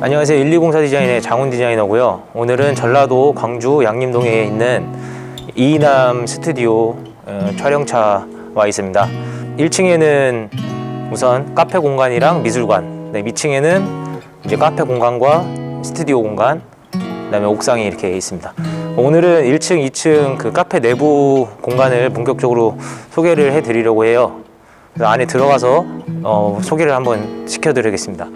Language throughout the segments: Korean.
안녕하세요. 1204 디자인의 장훈 디자이너고요. 오늘은 전라도 광주 양림동에 있는 이남 스튜디오 촬영차 와 있습니다. 1층에는 우선 카페 공간이랑 미술관, 밑층에는 이제 카페 공간과 스튜디오 공간, 그다음에 옥상이 이렇게 있습니다. 오늘은 1층, 2층 그 카페 내부 공간을 본격적으로 소개를 해드리려고 해요. 그래서 안에 들어가서 소개를 한번 시켜드리겠습니다.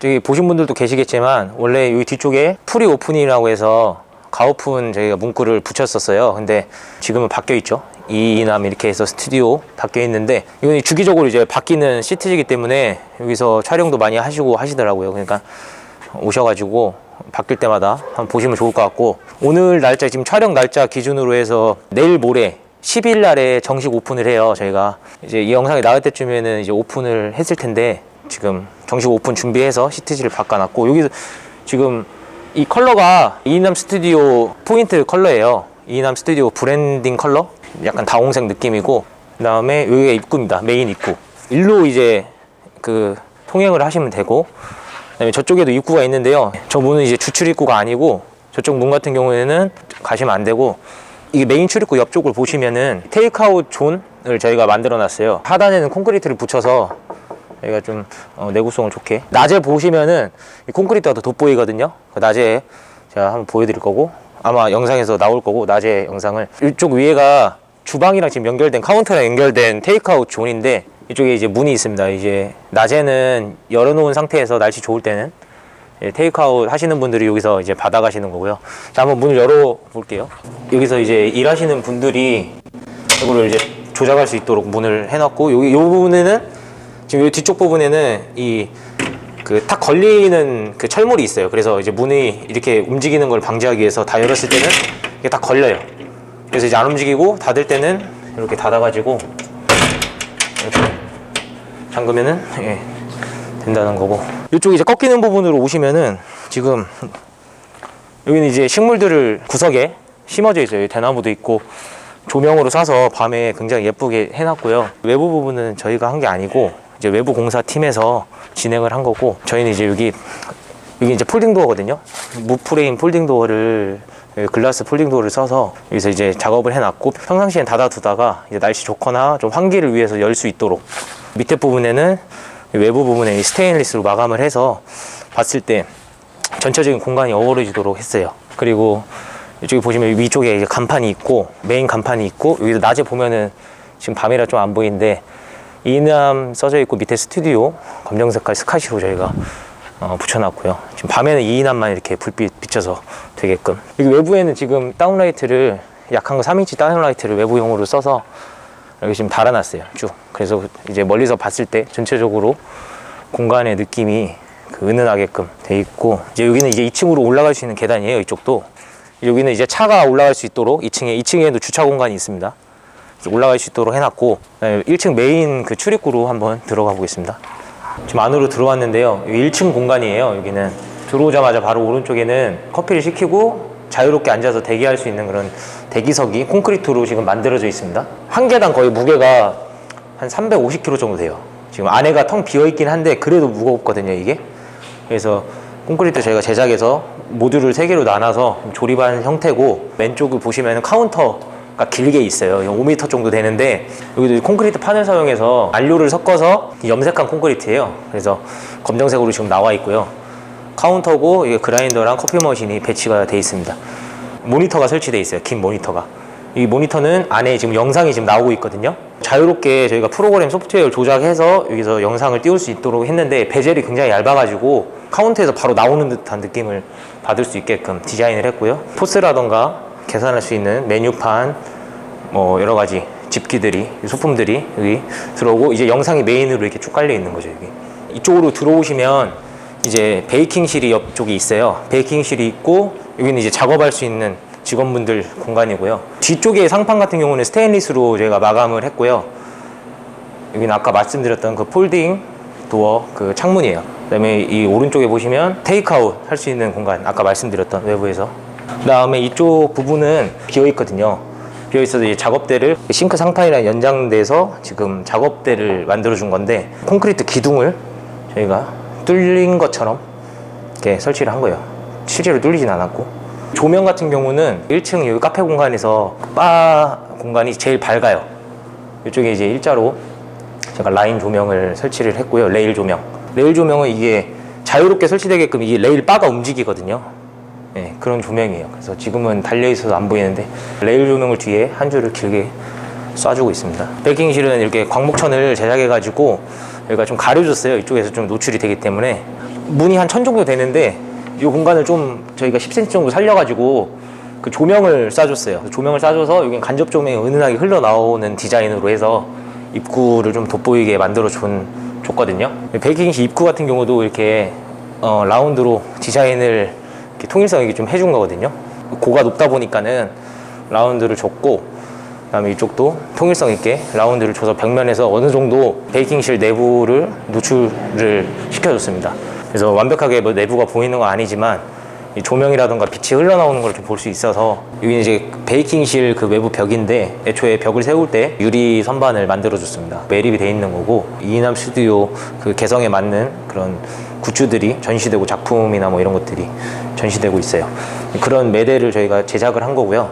저기 보신 분들도 계시겠지만 원래 여기 뒤쪽에 프리 오픈이라고 해서 가오픈 저희가 문구를 붙였었어요. 근데 지금은 바뀌어 있죠. 이남 이렇게 해서 스튜디오 바뀌어 있는데 이건 주기적으로 이제 바뀌는 시트이기 때문에 여기서 촬영도 많이 하시고 하시더라고요. 그러니까 오셔가지고 바뀔 때마다 한번 보시면 좋을 것 같고, 오늘 날짜 지금 촬영 날짜 기준으로 해서 내일 모레 10일 날에 정식 오픈을 해요. 저희가 이제 이 영상이 나올 때쯤에는 이제 오픈을 했을 텐데 지금 정식 오픈 준비해서 시트지를 바꿔놨고, 여기서 지금 이 컬러가 이남 스튜디오 포인트 컬러예요. 이남 스튜디오 브랜딩 컬러, 약간 다홍색 느낌이고, 그 다음에 여기가 입구입니다. 메인 입구. 일로 이제 그 통행을 하시면 되고, 그 다음에 저쪽에도 입구가 있는데요. 저 문은 이제 주출 입구가 아니고 저쪽 문 같은 경우에는 가시면 안 되고, 이게 메인 출입구 옆쪽을 보시면은 테이크아웃 존을 저희가 만들어 놨어요. 하단에는 콘크리트를 붙여서 여기가 좀 내구성을 좋게, 낮에 보시면은 이 콘크리트가 더 돋보이거든요. 낮에 제가 한번 보여드릴 거고, 아마 영상에서 나올 거고, 낮에 영상을. 이쪽 위에가 주방이랑 지금 연결된, 카운터랑 연결된 테이크아웃 존인데, 이쪽에 이제 문이 있습니다. 이제 낮에는 열어놓은 상태에서 날씨 좋을 때는 테이크아웃 하시는 분들이 여기서 이제 받아가시는 거고요. 자, 한번 문을 열어 볼게요. 여기서 이제 일하시는 분들이 이거를 이제 조작할 수 있도록 문을 해놨고, 여기 이 부분에는 지금 이 뒤쪽 부분에는 이 그 탁 걸리는 그 철물이 있어요. 그래서 이제 문이 이렇게 움직이는 걸 방지하기 위해서 다 열었을 때는 이게 딱 걸려요. 그래서 이제 안 움직이고 닫을 때는 이렇게 닫아가지고 이렇게 잠그면은 된다는 거고, 이쪽에 이제 꺾이는 부분으로 오시면은 지금 여기는 이제 식물들을 구석에 심어져 있어요. 대나무도 있고 조명으로 쏴서 밤에 굉장히 예쁘게 해놨고요. 외부 부분은 저희가 한 게 아니고 이제 외부 공사 팀에서 진행을 한 거고, 저희는 이제 여기 이제 폴딩 도어거든요. 무프레임 폴딩 도어를, 글라스 폴딩 도어를 써서 여기서 이제 작업을 해놨고, 평상시엔 닫아두다가 이제 날씨 좋거나 좀 환기를 위해서 열 수 있도록 밑에 부분에는 외부 부분에 스테인리스로 마감을 해서 봤을 때 전체적인 공간이 어우러지도록 했어요. 그리고 이쪽에 보시면 위쪽에 이제 간판이 있고, 메인 간판이 있고, 여기서 낮에 보면은 지금 밤이라 좀 안 보이는데 이남 써져 있고, 밑에 스튜디오 검정 색깔 스카시로 저희가 붙여놨고요. 지금 밤에는 이남만 이렇게 불빛 비춰서 되게끔. 여기 외부에는 지금 다운라이트를, 약한 거 3인치 다운라이트를 외부용으로 써서 여기 지금 달아놨어요, 쭉. 그래서 이제 멀리서 봤을 때 전체적으로 공간의 느낌이 그 은은하게끔 돼 있고, 이제 여기는 이제 2층으로 올라갈 수 있는 계단이에요. 이쪽도. 여기는 이제 차가 올라갈 수 있도록 2층에도 주차 공간이 있습니다. 올라갈 수 있도록 해놨고, 1층 메인 그 출입구로 한번 들어가 보겠습니다. 지금 안으로 들어왔는데요. 1층 공간이에요. 여기는 들어오자마자 바로 오른쪽에는 커피를 시키고 자유롭게 앉아서 대기할 수 있는 그런 대기석이 콘크리트로 지금 만들어져 있습니다. 한 개당 거의 무게가 한 350kg 정도 돼요. 지금 안에가 텅 비어 있긴 한데 그래도 무겁거든요, 이게. 그래서 콘크리트 저희가 제작해서 모듈을 3개로 나눠서 조립한 형태고, 왼쪽을 보시면 카운터가 길게 있어요. 5m 정도 되는데, 여기도 콘크리트 판을 사용해서 안료를 섞어서 염색한 콘크리트예요. 그래서 검정색으로 지금 나와 있고요. 카운터고, 이게 그라인더랑 커피 머신이 배치가 돼 있습니다. 모니터가 설치돼 있어요. 긴 모니터가. 이 모니터는 안에 지금 영상이 지금 나오고 있거든요. 자유롭게 저희가 프로그램 소프트웨어를 조작해서 여기서 영상을 띄울 수 있도록 했는데, 베젤이 굉장히 얇아가지고 카운터에서 바로 나오는 듯한 느낌을 받을 수 있게끔 디자인을 했고요. 포스라던가 계산할 수 있는 메뉴판, 뭐 여러 가지 집기들이, 소품들이 여기 들어오고, 이제 영상이 메인으로 이렇게 쭉 깔려 있는 거죠. 여기 이쪽으로 들어오시면 이제 베이킹실이 옆쪽에 있어요. 베이킹실이 있고, 여기는 이제 작업할 수 있는 직원분들 공간이고요. 뒤쪽에 상판 같은 경우는 스테인리스로 저희가 마감을 했고요. 여기는 아까 말씀드렸던 그 폴딩 도어 그 창문이에요. 그다음에 이 오른쪽에 보시면 테이크아웃 할 수 있는 공간, 아까 말씀드렸던 외부에서. 그다음에 이쪽 부분은 비어 있거든요. 비어 있어서 이 작업대를 싱크 상판이랑 연장돼서 지금 작업대를 만들어 준 건데, 콘크리트 기둥을 저희가 뚫린 것처럼 이렇게 설치를 한 거예요. 실제로 뚫리진 않았고. 조명 같은 경우는 1층 여기 카페 공간에서 바 공간이 제일 밝아요. 이쪽에 이제 일자로 제가 라인 조명을 설치를 했고요. 레일 조명. 레일 조명은 이게 자유롭게 설치되게끔 이 레일 바가 움직이거든요. 네, 그런 조명이에요. 그래서 지금은 달려있어서 안 보이는데 레일 조명을 뒤에 한 줄을 길게 쏴주고 있습니다. 베이킹실은 이렇게 광목천을 제작해가지고 여기가 좀 가려졌어요. 이쪽에서 좀 노출이 되기 때문에. 문이 한 1000 정도 되는데 이 공간을 좀 저희가 10cm 정도 살려가지고 그 조명을 쏴줬어요. 조명을 쏴줘서 여기 간접 조명이 은은하게 흘러나오는 디자인으로 해서 입구를 좀 돋보이게 만들어 줬거든요. 베이킹실 입구 같은 경우도 이렇게 라운드로 디자인을 이렇게 통일성 있게 좀 해준 거거든요. 고가 높다 보니까는 라운드를 줬고, 그다음에 이쪽도 통일성 있게 라운드를 줘서 벽면에서 어느 정도 베이킹실 내부를 노출을 시켜줬습니다. 그래서 완벽하게 뭐 내부가 보이는 건 아니지만 이 조명이라던가 빛이 흘러나오는 걸 좀 볼 수 있어서. 여기 이제 베이킹실 그 외부 벽인데 애초에 벽을 세울 때 유리 선반을 만들어 줬습니다. 매립이 돼 있는 거고, 이남 스튜디오 그 개성에 맞는 그런 굿즈들이 전시되고 작품이나 뭐 이런 것들이 전시되고 있어요. 그런 매대를 저희가 제작을 한 거고요.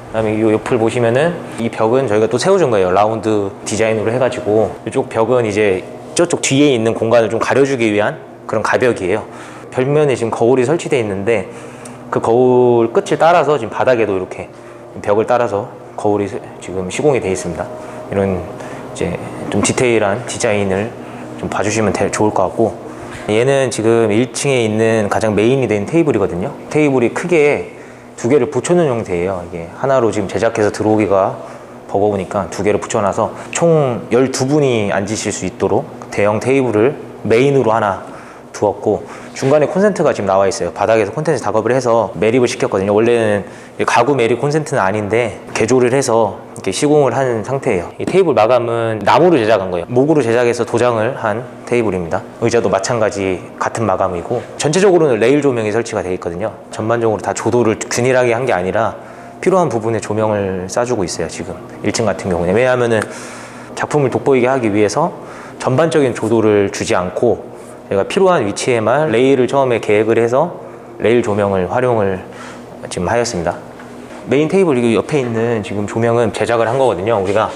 그다음에 이 옆을 보시면은 이 벽은 저희가 또 세워준 거예요. 라운드 디자인으로 해가지고. 이쪽 벽은 이제 저쪽 뒤에 있는 공간을 좀 가려주기 위한 그런 가벽이에요. 벽면에 지금 거울이 설치되어 있는데 그 거울 끝을 따라서 지금 바닥에도 이렇게 벽을 따라서 거울이 지금 시공이 되어 있습니다. 이런 이제 좀 디테일한 디자인을 좀 봐주시면 좋을 것 같고, 얘는 지금 1층에 있는 가장 메인이 된 테이블이거든요. 테이블이 크게 두 개를 붙여놓은 형태예요. 이게 하나로 지금 제작해서 들어오기가 버거우니까 두 개를 붙여놔서 총 12분이 앉으실 수 있도록 대형 테이블을 메인으로 하나 두었고, 중간에 콘센트가 지금 나와 있어요. 바닥에서 콘센트 작업을 해서 매립을 시켰거든요. 원래는 가구 매립 콘센트는 아닌데 개조를 해서 이렇게 시공을 한 상태예요. 이 테이블 마감은 나무로 제작한 거예요. 목으로 제작해서 도장을 한 테이블입니다. 의자도 마찬가지 같은 마감이고, 전체적으로는 레일 조명이 설치가 되어 있거든요. 전반적으로 다 조도를 균일하게 한 게 아니라 필요한 부분에 조명을 쏴주고 있어요. 지금 1층 같은 경우는. 왜냐하면은 작품을 돋보이게 하기 위해서 전반적인 조도를 주지 않고 제가 필요한 위치에만 레일을 처음에 계획을 해서 레일 조명을 활용을 지금 하였습니다. 메인 테이블 옆에 있는 지금 조명은 제작을 한 거거든요, 우리가.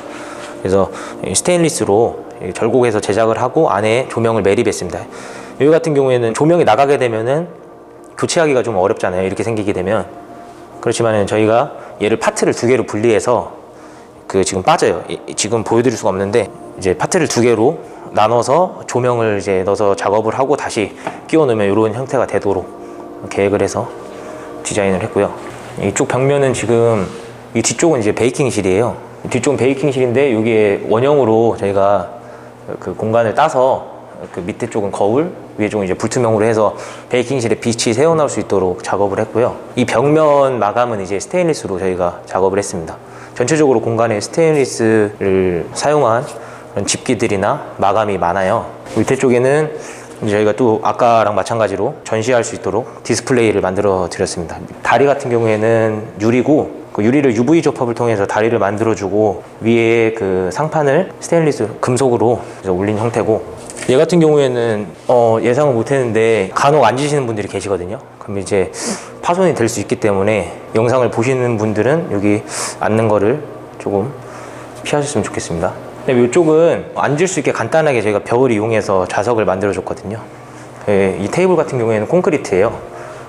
그래서 스테인리스로 절곡해서 제작을 하고 안에 조명을 매립했습니다. 여기 같은 경우에는 조명이 나가게 되면은 교체하기가 좀 어렵잖아요, 이렇게 생기게 되면. 그렇지만 저희가 얘를 파트를 두 개로 분리해서 그 지금 빠져요. 지금 보여드릴 수가 없는데 이제 파트를 두 개로 나눠서 조명을 이제 넣어서 작업을 하고 다시 끼워 넣으면 이런 형태가 되도록 계획을 해서 디자인을 했고요. 이쪽 벽면은 지금 이 뒤쪽은 이제 베이킹실이에요. 뒤쪽은 베이킹실인데 여기에 원형으로 저희가 그 공간을 따서 그 밑에 쪽은 거울, 위에 쪽은 이제 불투명으로 해서 베이킹실에 빛이 새어나올 수 있도록 작업을 했고요. 이 벽면 마감은 이제 스테인리스로 저희가 작업을 했습니다. 전체적으로 공간에 스테인리스를 사용한 그런 집기들이나 마감이 많아요. 밑에 쪽에는 저희가 또 아까랑 마찬가지로 전시할 수 있도록 디스플레이를 만들어 드렸습니다. 다리 같은 경우에는 유리고, 그 유리를 UV 접합을 통해서 다리를 만들어주고, 위에 그 상판을 스테인리스 금속으로 올린 형태고, 얘 같은 경우에는 예상을 못했는데 간혹 앉으시는 분들이 계시거든요. 그럼 이제 파손이 될 수 있기 때문에 영상을 보시는 분들은 여기 앉는 거를 조금 피하셨으면 좋겠습니다. 근데 이쪽은 앉을 수 있게 간단하게 저희가 벽을 이용해서 좌석을 만들어 줬거든요. 이 테이블 같은 경우에는 콘크리트예요.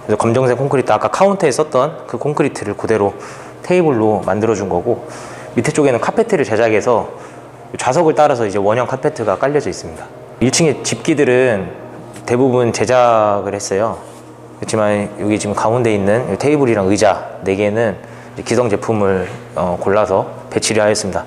그래서 검정색 콘크리트, 아까 카운터에 썼던 그 콘크리트를 그대로 테이블로 만들어 준 거고, 밑에 쪽에는 카페트를 제작해서 좌석을 따라서 이제 원형 카페트가 깔려져 있습니다. 1층의 집기들은 대부분 제작을 했어요. 그렇지만 여기 지금 가운데 있는 테이블이랑 의자 4개는 기성 제품을 골라서 배치를 하였습니다.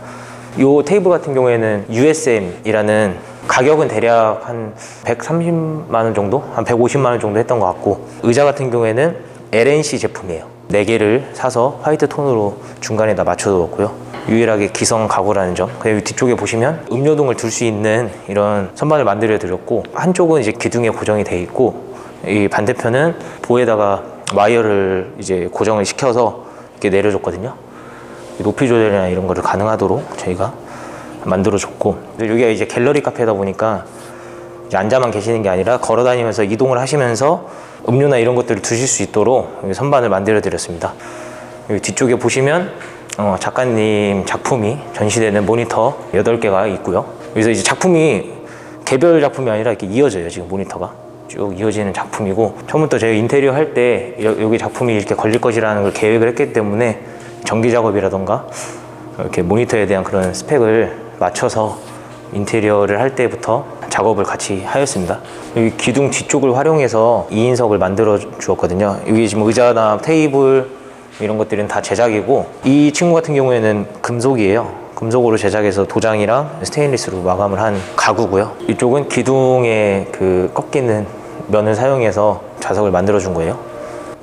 이 테이블 같은 경우에는 USM이라는, 가격은 대략 한 130만 원 정도? 한 150만 원 정도 했던 것 같고, 의자 같은 경우에는 LNC 제품이에요. 4개를 사서 화이트 톤으로 중간에다 맞춰두었고요. 유일하게 기성 가구라는 점. 그리고 뒤쪽에 보시면 음료등을 둘 수 있는 이런 선반을 만들어 드렸고, 한쪽은 이제 기둥에 고정이 돼 있고, 이 반대편은 보에다가 와이어를 이제 고정을 시켜서 이렇게 내려줬거든요. 높이 조절이나 이런 거를 가능하도록 저희가 만들어줬고, 여기가 이제 갤러리 카페다 보니까 이제 앉아만 계시는 게 아니라 걸어 다니면서 이동을 하시면서 음료나 이런 것들을 두실 수 있도록 여기 선반을 만들어 드렸습니다. 여기 뒤쪽에 보시면 작가님 작품이 전시되는 모니터 8개가 있고요. 여기서 이제 작품이 개별 작품이 아니라 이렇게 이어져요. 지금 모니터가 쭉 이어지는 작품이고, 처음부터 저희 인테리어 할 때 여기 작품이 이렇게 걸릴 것이라는 걸 계획을 했기 때문에 전기 작업이라던가 이렇게 모니터에 대한 그런 스펙을 맞춰서 인테리어를 할 때부터 작업을 같이 하였습니다. 여기 기둥 뒤쪽을 활용해서 2인석을 만들어 주었거든요. 여기 지금 의자나 테이블 이런 것들은 다 제작이고, 이 친구 같은 경우에는 금속이에요. 금속으로 제작해서 도장이랑 스테인리스로 마감을 한 가구고요. 이쪽은 기둥에 그 꺾이는 면을 사용해서 좌석을 만들어 준 거예요.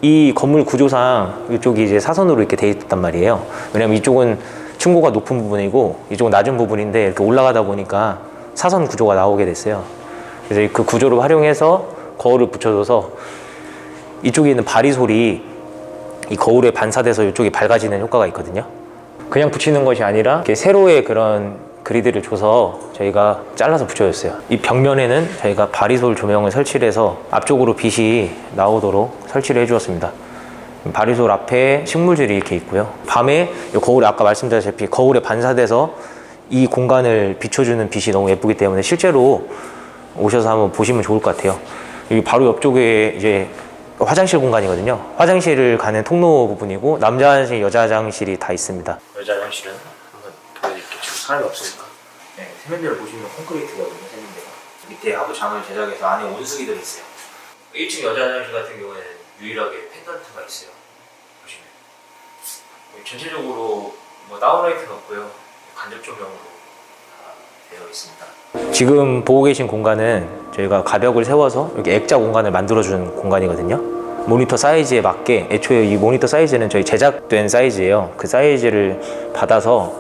이 건물 구조상 이쪽이 이제 사선으로 이렇게 돼 있단 말이에요. 왜냐면 이쪽은 층고가 높은 부분이고 이쪽은 낮은 부분인데, 이렇게 올라가다 보니까 사선 구조가 나오게 됐어요. 그래서 그 구조를 활용해서 거울을 붙여줘서 이쪽에 있는 바리솔이 이 거울에 반사돼서 이쪽이 밝아지는 효과가 있거든요. 그냥 붙이는 것이 아니라 이렇게 세로의 그런 그리드를 줘서 저희가 잘라서 붙여줬어요. 이 벽면에는 저희가 바리솔 조명을 설치를 해서 앞쪽으로 빛이 나오도록 설치를 해주었습니다. 바리솔 앞에 식물들이 이렇게 있고요. 밤에 이 거울에 아까 말씀드렸다시피 거울에 반사돼서 이 공간을 비춰주는 빛이 너무 예쁘기 때문에 실제로 오셔서 한번 보시면 좋을 것 같아요. 여기 바로 옆쪽에 이제 화장실 공간이거든요. 화장실을 가는 통로 부분이고, 남자 화장실, 여자 화장실이 다 있습니다. 여자 화장실은 한번 보여드릴게요. 지금 사람이 없으니까. 네, 세면대를 보시면 콘크리트거든요. 세면대가 밑에 하부 장을 제작해서 안에 온수기들이 있어요. 1층 여자 화장실 같은 경우에는 유일하게 펜던트가 있어요. 보시면 전체적으로 뭐 다운라이트는 없고요. 간접 조명으로 다 되어 있습니다. 지금 보고 계신 공간은 저희가 가벽을 세워서 이렇게 액자 공간을 만들어주는 공간이거든요. 모니터 사이즈에 맞게, 애초에 이 모니터 사이즈는 저희 제작된 사이즈예요. 그 사이즈를 받아서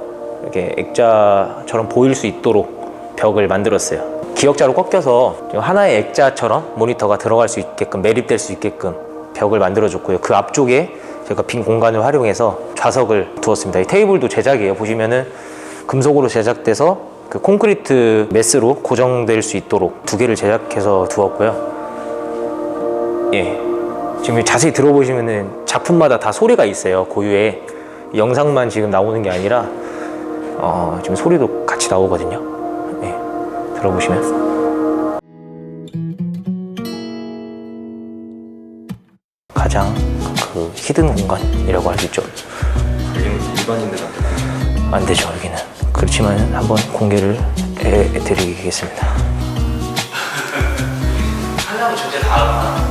이렇게 액자처럼 보일 수 있도록 벽을 만들었어요. 기역자로 꺾여서 하나의 액자처럼 모니터가 들어갈 수 있게끔, 매립될 수 있게끔 벽을 만들어줬고요. 그 앞쪽에 제가 빈 공간을 활용해서 좌석을 두었습니다. 이 테이블도 제작이에요. 보시면은 금속으로 제작돼서 그 콘크리트 메스로 고정될 수 있도록 2개를 제작해서 두었고요. 예, 지금 자세히 들어보시면은 작품마다 다 소리가 있어요. 고유의 영상만 지금 나오는 게 아니라 지금 소리도 같이 나오거든요. 예, 들어보시면 가장 그 히든 공간이라고 할 수 있죠. 일반인들한테 안 되죠, 여기는. 그렇지만 한번 공개를 해드리겠습니다. 하려면 전체 다